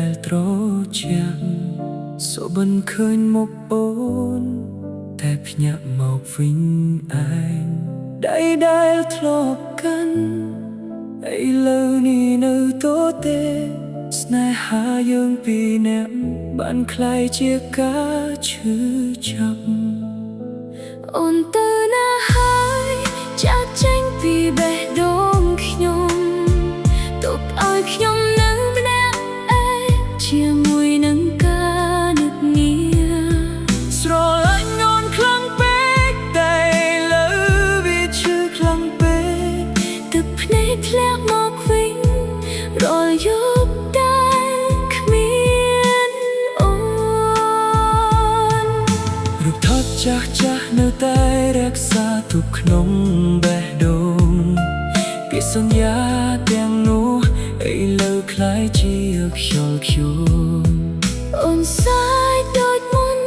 ដែលត្រជាក់សូបិនឃើញមុខអូនតែភ្ញាក់មកវិញឯងដៃដែលធ្លាប់កាន់ឥឡូវនេះនៅតទេស្នេហាយើងពីរនាក់បានคล้ายជាការឈឺចាប់អូនទៅណាហើយចាក់ចេញពីបេះដូងខ្ញុំទុកឲ្យខ្ញុំនៅម្នាក់ឯងជាមួយនឹងការនឹកនាស្រឡាញ់អូនខ្លាំងពេកតែលើវាឈឺខ្លាំងពេកទឹកភ្នែកធ្លាក់មកវិញរាល់យប់តែគ្មានអូនរូបថតចាស់នៅតែរក្សាទុកក្នុងបេះដូងពាក្យសន្យាទាំងនោះឥឡូវคล้ายជាខ្យល់ខ្ជួងអូនសាយដូចមុន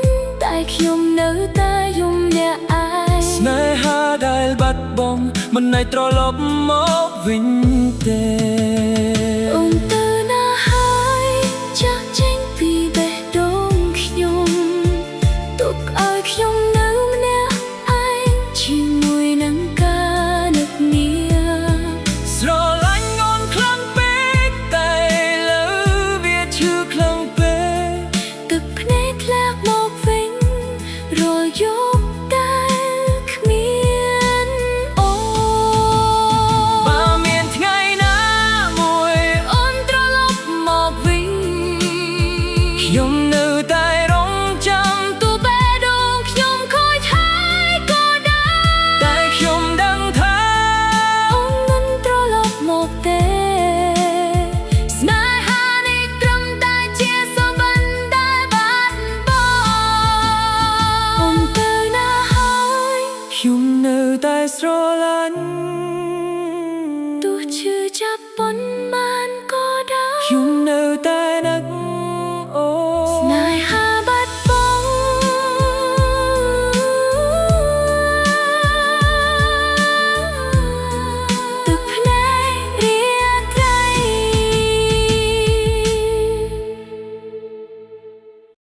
តែខ្ញុំនៅតែយំលាក់ឯងស្នេហាដែលបាត់បង់មិនអាចត្រឡប់មកវិញទេអូនទៅណាហើយចាក់ចេញពីបេះដូងខ្ញុំទុកឲ្យខ្ញុំនៅម្នាក់ឯងជាមួយនឹងការនឹកនាស្រឡាញ់អូនខ្លាំងពេកតែលើវាឈឺខ្លាំងពេកទឹកភ្នែកធ្លាក់មកវិញរាល់យប់តែគ្មានអូនបើមានថ្ងៃណាមួយអូនត្រឡប់មកវិញខ្ញុំ